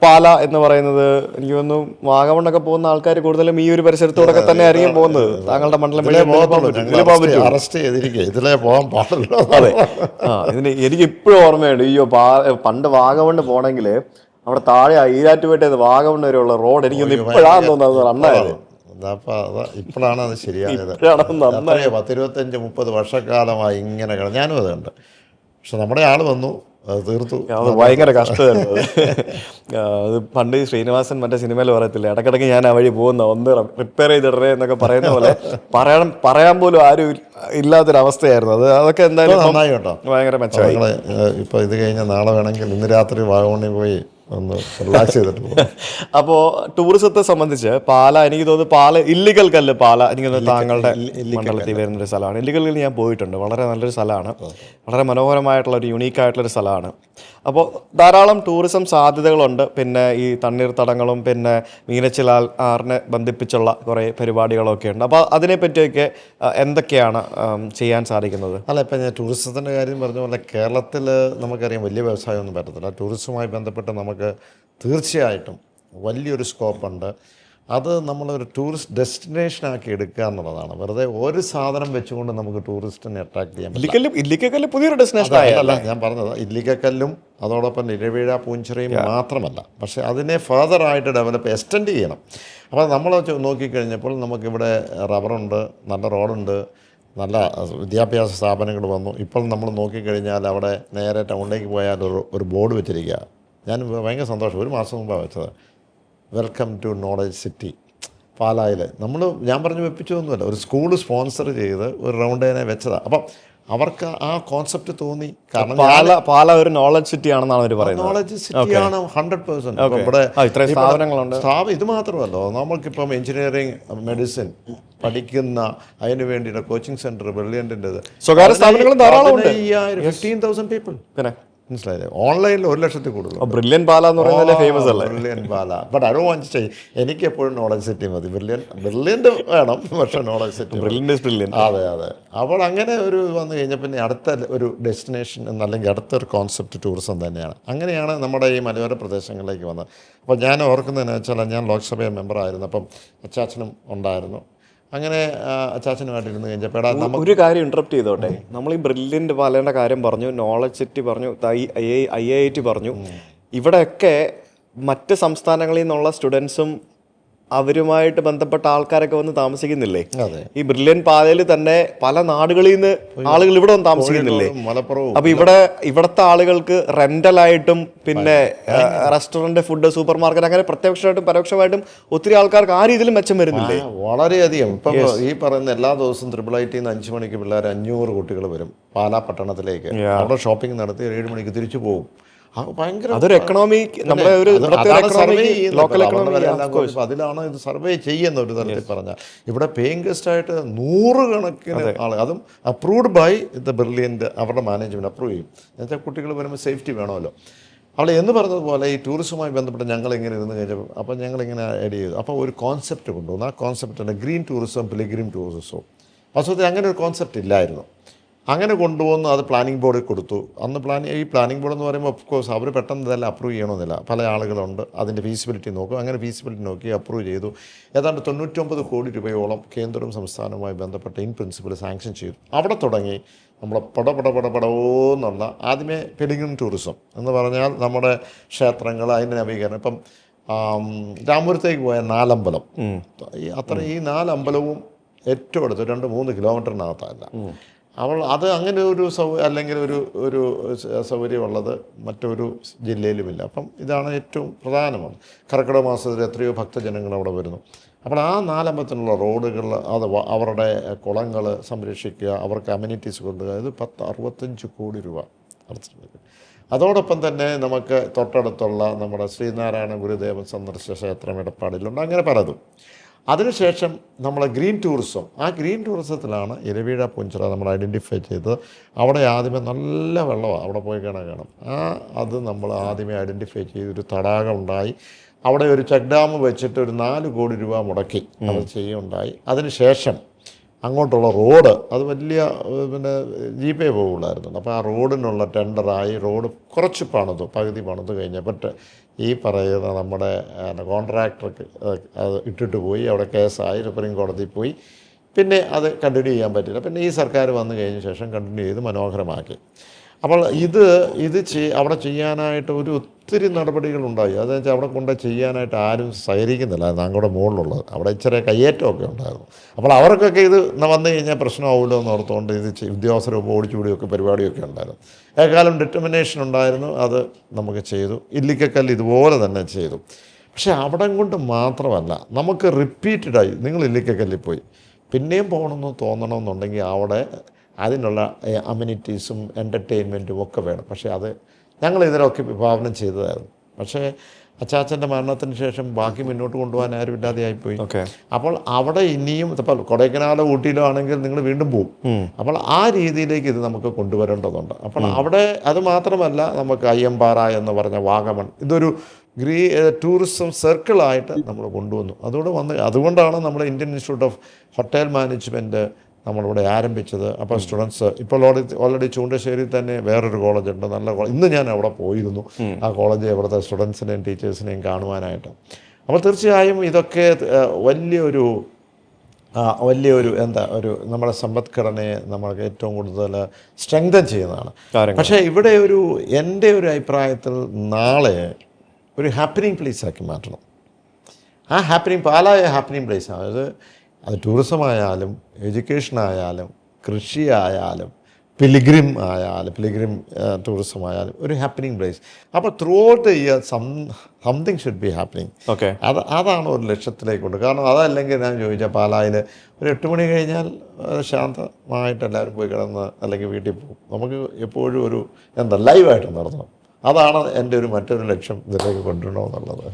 പാല എന്ന് പറയുന്നത് എനിക്ക് തോന്നുന്നു വാഗമണ്ണൊക്കെ പോകുന്ന ആൾക്കാർ കൂടുതലും ഈ ഒരു പരിസരത്തോടൊക്കെ തന്നെ ആയിരിക്കും പോകുന്നത്. താങ്കളുടെ മണ്ഡലം അറസ്റ്റ് ചെയ്തിരിക്കുക, ഇതിലേ പോകാൻ പാടില്ല. അതെ, ഇതിന് എനിക്ക് ഇപ്പോഴും ഓർമ്മയുണ്ട്. അയ്യോ, പണ്ട് വാഗമണ്ണ് പോകണമെങ്കിൽ അവിടെ താഴെ ഈരാറ്റുപേട്ട വാഗമണ്ണ് വരെയുള്ള റോഡ് എനിക്കൊന്ന് ഇപ്പോഴാന്ന് തോന്നുന്നത് നന്നായത്. ഇപ്പോഴാണ് അത് ശരിയായത്. 10-25-30 വർഷക്കാലമായി ഇങ്ങനെ ഞാനും അതുണ്ട്. പക്ഷെ നമ്മുടെ ആൾ വന്നു, അത് തീർത്തു. അത് ഭയങ്കര കഷ്ടമായിരുന്നു. അത് പണ്ട് ശ്രീനിവാസൻ മറ്റേ സിനിമയിൽ പറയത്തില്ല, ഇടയ്ക്കിടയ്ക്ക് ഞാൻ ആ വഴി പോകുന്ന ഒന്ന് റിപ്പയർ ചെയ്തിടേ എന്നൊക്കെ പറയുന്ന പോലെ പറയാൻ പോലും ആരും ഇല്ലാത്തൊരവസ്ഥയായിരുന്നു അത്. അതൊക്കെ എന്തായാലും നന്നായി കേട്ടോ, ഭയങ്കര മെച്ചമായി. ഇപ്പോൾ ഇത് കഴിഞ്ഞ നാളെ വേണമെങ്കിൽ ഇന്ന് രാത്രി വാഗമണ്ണിൽ പോയി ഒന്ന് റിലാക്സ് ചെയ്തിട്ട് പോകും. അപ്പോൾ ടൂറിസത്തെ സംബന്ധിച്ച് പാല, എനിക്ക് തോന്നുന്നു പാല ഇല്ലിക്കൽ കല്ല്, പാല എനിക്ക് തോന്നുന്നു താങ്കളുടെ മണ്ഡലത്തിൽ വരുന്നൊരു സ്ഥലമാണ്. ഇല്ലിക്കൽ കല്ല് ഞാൻ പോയിട്ടുണ്ട്, വളരെ നല്ലൊരു സ്ഥലമാണ്, വളരെ മനോഹരമായിട്ടുള്ള ഒരു യുണീക്കായിട്ടുള്ളൊരു സ്ഥലമാണ്. അപ്പോൾ ധാരാളം ടൂറിസം സാധ്യതകളുണ്ട്. പിന്നെ ഈ തണ്ണീർത്തടങ്ങളും പിന്നെ മീനച്ചിലാൽ ആറിനെ ബന്ധിപ്പിച്ചുള്ള കുറേ പരിപാടികളൊക്കെ ഉണ്ട്. അപ്പോൾ അതിനെപ്പറ്റിയൊക്കെ എന്തൊക്കെയാണ് ചെയ്യാൻ സാധിക്കുന്നത്? അല്ല, ഇപ്പം ഞാൻ ടൂറിസത്തിൻ്റെ കാര്യം പറഞ്ഞ പോലെ കേരളത്തിൽ നമുക്കറിയാം വലിയ വ്യവസായമൊന്നും പറ്റത്തില്ല. ടൂറിസവുമായി ബന്ധപ്പെട്ട് നമുക്ക് തീർച്ചയായിട്ടും വലിയൊരു സ്കോപ്പുണ്ട്. അത് നമ്മളൊരു ടൂറിസ്റ്റ് ഡെസ്റ്റിനേഷനാക്കി എടുക്കുക എന്നുള്ളതാണ്. വെറുതെ ഒരു സാധനം വെച്ചുകൊണ്ട് നമുക്ക് ടൂറിസ്റ്റിനെ അട്രാക്ട് ചെയ്യാൻ പറ്റില്ല. ഇല്ലിക്കല്ല് പുതിയൊരു ഡെസ്റ്റിനേഷൻ അല്ല ഞാൻ പറഞ്ഞത്, ഇല്ലിക്കല്ലും അതോടൊപ്പം ഇരവിഴ പൂഞ്ചിറയും മാത്രമല്ല, പക്ഷേ അതിനെ ഫർദറായിട്ട് എക്സ്റ്റെൻഡ് ചെയ്യണം. അപ്പോൾ നമ്മൾ നോക്കിക്കഴിഞ്ഞപ്പോൾ നമുക്കിവിടെ റബ്ബറുണ്ട്, നല്ല റോഡുണ്ട്, നല്ല വിദ്യാഭ്യാസ സ്ഥാപനങ്ങൾ വന്നു. ഇപ്പോൾ നമ്മൾ നോക്കിക്കഴിഞ്ഞാൽ അവിടെ നേരെ ടൗണിലേക്ക് പോയാൽ ഒരു ബോർഡ് വെച്ചിരിക്കുക. ഞാൻ ഭയങ്കര സന്തോഷം, 1 മാസം മുമ്പാണ് വെച്ചത്, വെൽക്കം ടു നോളജ് സിറ്റി പാലായിൽ. ഞാൻ പറഞ്ഞു വെപ്പിച്ചതൊന്നുമല്ല, ഒരു സ്കൂൾ സ്പോൺസർ ചെയ്ത് ഒരു റൗണ്ടേനെ വെച്ചതാണ്. അപ്പം അവർക്ക് ആ കോൺസെപ്റ്റ് തോന്നി. കാരണം പാല ഒരു നോളജ് സിറ്റി ആണെന്നാണ് അവർ പറയുന്നത്. നോളജ് സിറ്റിയാണ് 100%. ഇവിടെ ഇത് മാത്രമല്ല, നമുക്കിപ്പം എഞ്ചിനീയറിംഗ്, മെഡിസിൻ പഠിക്കുന്ന അതിന് വേണ്ടിയിട്ട് കോച്ചിങ് സെൻറ്റർ ബ്രില്യൻറ്റിൻ്റെത്, സ്വകാര്യ സ്ഥാപനങ്ങളും ധാരാളം ഉണ്ട്. 15,000 പീപ്പിൾ, മനസ്സിലായില്ലേ? ഓൺലൈനിൽ 1,00,000 കൂടുതൽ. ബ്രില്യൻ പാല എന്ന് പറയുന്നത് ഫേമസ് അല്ലേ? Brilliant Pala. But I don't want to say, എനിക്ക് എപ്പോഴും നോളജ് സിറ്റി മതി. ബ്രില്യൻ്റ് വേണം, പക്ഷേ നോളജ് സിറ്റി ബ്രില്യൻ. അതെ. അപ്പോൾ അങ്ങനെ ഒരു വന്നു കഴിഞ്ഞാൽ പിന്നെ അടുത്ത ഒരു ഡെസ്റ്റിനേഷൻ എന്നല്ലെങ്കിൽ അടുത്തൊരു കോൺസെപ്റ്റ് ടൂറിസം തന്നെയാണ്. അങ്ങനെയാണ് നമ്മുടെ ഈ മലയോര പ്രദേശങ്ങളിലേക്ക് വന്നത്. അപ്പോൾ ഞാൻ ഓർക്കുന്നതെന്ന് വെച്ചാൽ, ഞാൻ ലോക്സഭ മെമ്പറായിരുന്നു, അപ്പം അച്ചാച്ചനും ഉണ്ടായിരുന്നു. അങ്ങനെ അച്ചാച്ചനുമായിട്ട് ഇരുന്ന് കഴിഞ്ഞപ്പോൾ ഒരു കാര്യം ഇൻട്രപ്റ്റ് ചെയ്തോട്ടെ. നമ്മൾ ഈ ബ്രില്യൻ്റ് പാലേൻ്റെ കാര്യം പറഞ്ഞു, നോളജ് സിറ്റി പറഞ്ഞു, IIT പറഞ്ഞു. ഇവിടെയൊക്കെ മറ്റ് സംസ്ഥാനങ്ങളിൽ നിന്നുള്ള സ്റ്റുഡൻസും അവരുമായിട്ട് ബന്ധപ്പെട്ട ആൾക്കാരൊക്കെ വന്ന് താമസിക്കുന്നില്ലേ? ഈ ബ്രില്യൻ പാലയിൽ തന്നെ പല നാടുകളിൽ നിന്ന് ആളുകൾ ഇവിടെ വന്ന് താമസിക്കുന്നില്ലേ? അപ്പൊ ഇവിടുത്തെ ആളുകൾക്ക് റെന്റലായിട്ടും പിന്നെ റെസ്റ്റോറന്റ്, ഫുഡ്, സൂപ്പർ മാർക്കറ്റ്, അങ്ങനെ പ്രത്യക്ഷമായിട്ടും പരോക്ഷമായിട്ടും ഒത്തിരി ആൾക്കാർക്ക് ആ രീതിയിലും മെച്ചം വരുന്നില്ലേ? വളരെയധികം. ഇപ്പം ഈ പറയുന്ന എല്ലാ ദിവസവും IIIT 5 മണിക്ക് പിള്ളേർ 500 കുട്ടികൾ വരും പാലാ പട്ടണത്തിലേക്ക്. അവിടെ ഷോപ്പിംഗ് നടത്തി 7 മണിക്ക് തിരിച്ചു പോകും. അതൊരു എക്കണോമി, നമ്മുടെ ഒരു ലോക്കൽ എക്കണോമി. അതിലാണ് ഇത് സർവേ ചെയ്യുന്ന ഒരു തരത്തിൽ പറഞ്ഞാൽ. ഇവിടെ പേയിങ് ഗസ്റ്റായിട്ട് 100 കണക്കിന് ആൾ, അതും അപ്രൂവ്ഡ് ബൈ ദ ബ്രില്യൻ്റ്, അവരുടെ മാനേജ്മെൻറ്റ് അപ്രൂവ് ചെയ്യും. എന്നുവെച്ചാൽ കുട്ടികൾ വരുമ്പോൾ സേഫ്റ്റി വേണമല്ലോ. അവിടെ എന്ന് പറഞ്ഞതുപോലെ ഈ ടൂറിസവുമായി ബന്ധപ്പെട്ട് ഞങ്ങളിങ്ങനെ ഇരുന്ന് കഴിഞ്ഞപ്പോൾ അപ്പോൾ ഞങ്ങളിങ്ങനെ ആഡ് ചെയ്തു. അപ്പോൾ ഒരു കോൺസെപ്റ്റ് കൊണ്ടുവന്നു. ആ കോൺസെപ്റ്റാണ് ഗ്രീൻ ടൂറിസം, പിലിഗ്രിം ടൂറിസവും. വാസ്തവത്തിൽ അങ്ങനെ ഒരു കോൺസെപ്റ്റ് ഇല്ലായിരുന്നു. അങ്ങനെ കൊണ്ടുവന്ന് അത് പ്ലാനിംഗ് ബോർഡിൽ കൊടുത്തു. അന്ന് ഈ പ്ലാനിംഗ് ബോർഡ് എന്ന് പറയുമ്പോൾ ഓഫ് കോഴ്സ് അവർ പെട്ടെന്ന് ഇതെല്ലാം അപ്രൂവ് ചെയ്യണമെന്നില്ല, പല ആളുകളുണ്ട്, അതിൻ്റെ ഫീസിബിലിറ്റി നോക്കും. അങ്ങനെ ഫീസിബിലിറ്റി നോക്കി അപ്രൂവ് ചെയ്തു. ഏതാണ്ട് 99 കോടി രൂപയോളം കേന്ദ്രവും സംസ്ഥാനവുമായി ബന്ധപ്പെട്ട് ഇൻ പ്രിൻസിപ്പിൾ സാങ്ഷൻ ചെയ്തു. അവിടെ തുടങ്ങി നമ്മളെ പടപടോന്നുള്ള ആദ്യമേ പിലിഗ്രിം ടൂറിസം എന്ന് പറഞ്ഞാൽ നമ്മുടെ ക്ഷേത്രങ്ങൾ, അതിൻ്റെ നവീകരണം. ഇപ്പം രാമപുരത്തേക്ക് പോയ 4 അമ്പലം, ഈ 4 അമ്പലവും ഏറ്റവും അടുത്ത് 2-3 കിലോമീറ്ററിനകത്തല്ല. അത് അങ്ങനെ ഒരു അല്ലെങ്കിൽ ഒരു സൗകര്യമുള്ളത് മറ്റൊരു ജില്ലയിലുമില്ല. അപ്പം ഇതാണ് ഏറ്റവും പ്രധാനമാണ്. കർക്കിടക മാസത്തിൽ എത്രയോ ഭക്തജനങ്ങൾ അവിടെ വരുന്നു. അപ്പോൾ ആ 4 അമ്പലത്തിനുള്ള റോഡുകൾ, അത് അവരുടെ കുളങ്ങൾ സംരക്ഷിക്കുക, അവർക്ക് അമ്യൂണിറ്റീസ് കൊണ്ടുവരിക, ഇത് 65 കോടി രൂപ അടച്ചിട്ടുണ്ട്. അതോടൊപ്പം തന്നെ നമുക്ക് തൊട്ടടുത്തുള്ള നമ്മുടെ ശ്രീനാരായണ ഗുരുദേവൻ സന്ദർശിച്ച ക്ഷേത്രം എടപ്പാടിലുണ്ട്. അങ്ങനെ പലതും. അതിനുശേഷം നമ്മളെ ഗ്രീൻ ടൂറിസം, ആ ഗ്രീൻ ടൂറിസത്തിലാണ് ഇരവിഴ പൂഞ്ചിറ നമ്മൾ ഐഡൻറ്റിഫൈ ചെയ്തത്. അവിടെ ആദ്യമേ നല്ല വെള്ളമാണ്, അവിടെ പോയി കാണാം. അത് നമ്മൾ ആദ്യമേ ഐഡൻറ്റിഫൈ ചെയ്തൊരു തടാകം ഉണ്ടായി. അവിടെ ഒരു ചെക്ക് ഡാം വെച്ചിട്ട് ഒരു 4 കോടി രൂപ മുടക്കി അത് ചെയ്യുകയുണ്ടായി. അതിനുശേഷം അങ്ങോട്ടുള്ള റോഡ്, അത് വലിയ പിന്നെ ജീപ്പേ പോകുള്ളായിരുന്നു. അപ്പോൾ ആ റോഡിനുള്ള ടെൻഡറായി, റോഡ് കുറച്ച് പണിതു, പകുതി പണിത് കഴിഞ്ഞപ്പോൾ ഈ പറയുന്ന നമ്മുടെ കോൺട്രാക്ടർക്ക് അത് ഇട്ടിട്ട് പോയി, അവിടെ കേസായി, സുപ്രീം കോടതിയിൽ പോയി. പിന്നെ അത് കണ്ടിന്യൂ ചെയ്യാൻ പറ്റില്ല. പിന്നെ ഈ സർക്കാർ വന്നു കഴിഞ്ഞ ശേഷം കണ്ടിന്യൂ ചെയ്ത് മനോഹരമാക്കി. അപ്പോൾ അവിടെ ചെയ്യാനായിട്ട് ഒത്തിരി നടപടികളുണ്ടായി. അതെന്ന് വെച്ചാൽ അവിടെ കൊണ്ട് ചെയ്യാനായിട്ട് ആരും സഹകരിക്കുന്നില്ല. ഞങ്ങളുടെ മുകളിലുള്ളത് അവിടെ ഇച്ചിരി കയ്യേറ്റമൊക്കെ ഉണ്ടായിരുന്നു. അപ്പോൾ അവർക്കൊക്കെ ഇത് വന്നു കഴിഞ്ഞാൽ പ്രശ്നമാവുമല്ലോ എന്ന് ഓർത്തുകൊണ്ട് ഉദ്യോഗസ്ഥർ ഓടിച്ചുകൂടിയൊക്കെ പരിപാടിയൊക്കെ ഉണ്ടായിരുന്നു. ഏകാലം ഡിറ്റർമിനേഷൻ ഉണ്ടായിരുന്നു, അത് നമുക്ക് ചെയ്തു. ഇല്ലിക്കക്കല്ല് ഇതുപോലെ തന്നെ ചെയ്തു. പക്ഷേ അവിടം കൊണ്ട് മാത്രമല്ല, നമുക്ക് റിപ്പീറ്റഡായി നിങ്ങൾ ഇല്ലിക്കക്കല്ലിൽ പോയി പിന്നെയും പോകണമെന്ന് തോന്നണമെന്നുണ്ടെങ്കിൽ അവിടെ അതിനുള്ള അമ്യൂണിറ്റീസും എൻ്റർടൈൻമെൻറ്റും ഒക്കെ വേണം. പക്ഷേ അത് ഞങ്ങൾ ഇതിലൊക്കെ വിഭാവനം ചെയ്തതായിരുന്നു. പക്ഷേ അച്ചാച്ചൻ്റെ മരണത്തിന് ശേഷം ബാക്കി മുന്നോട്ട് കൊണ്ടുപോകാൻ ആരും ഇല്ലാതെയായിപ്പോയി. അപ്പോൾ അവിടെ ഇനിയും ഇപ്പോൾ കൊടൈക്കനാലോ ഊട്ടിയിലോ ആണെങ്കിൽ നിങ്ങൾ വീണ്ടും പോകും. അപ്പോൾ ആ രീതിയിലേക്ക് ഇത് നമുക്ക് കൊണ്ടുവരേണ്ടതുണ്ട്. അപ്പോൾ അവിടെ അത് മാത്രമല്ല, നമുക്ക് അയ്യമ്പാറ എന്ന് പറഞ്ഞ വാഗമൺ ഇതൊരു ടൂറിസം സർക്കിളായിട്ട് നമ്മൾ കൊണ്ടുവന്നു. അതുകൊണ്ടാണ് നമ്മുടെ Indian institute of hotel management നമ്മളിവിടെ ആരംഭിച്ചത്. അപ്പോൾ സ്റ്റുഡൻസ് ഇപ്പോൾ ഓൾറെഡി ചൂണ്ടശ്ശേരിയിൽ തന്നെ വേറൊരു കോളേജുണ്ട്, നല്ല കോളേജ്. ഇന്ന് ഞാൻ അവിടെ പോയിരുന്നു, ആ കോളേജ് ഇവിടുത്തെ സ്റ്റുഡൻസിനെയും ടീച്ചേഴ്സിനെയും കാണുവാനായിട്ട്. അപ്പോൾ തീർച്ചയായും ഇതൊക്കെ വലിയൊരു നമ്മുടെ സമ്പദ്ഘടനയെ നമ്മൾക്ക് ഏറ്റവും കൂടുതൽ സ്ട്രെങ്തൻ ചെയ്യുന്നതാണ്. പക്ഷേ ഇവിടെ എൻ്റെ ഒരു അഭിപ്രായത്തിൽ നാളെ ഒരു ഹാപ്പനിങ് പ്ലേസാക്കി മാറ്റണം. ആ പാലായ ഹാപ്പനിങ് പ്ലേസാണ്. അത് ടൂറിസം ആയാലും എഡ്യൂക്കേഷൻ ആയാലും കൃഷി ആയാലും പിലിഗ്രിം ടൂറിസം ആയാലും ഒരു ഹാപ്പനിങ് പ്ലേസ്. അപ്പോൾ through out the year something should be happening. അതാണ് ഒരു ലക്ഷ്യത്തിലേക്ക് കൊണ്ട്. കാരണം അതല്ലെങ്കിൽ ഞാൻ ചോദിച്ചാൽ പാലായിൽ ഒരു 8 മണി കഴിഞ്ഞാൽ ശാന്തമായിട്ട് എല്ലാവരും പോയി കിടന്ന് അല്ലെങ്കിൽ വീട്ടിൽ പോകും. നമുക്ക് എപ്പോഴും ലൈവായിട്ട് നടത്തണം. അതാണ് എൻ്റെ മറ്റൊരു ലക്ഷ്യം ഇതിലേക്ക് കൊണ്ടുവരണമെന്നുള്ളത്.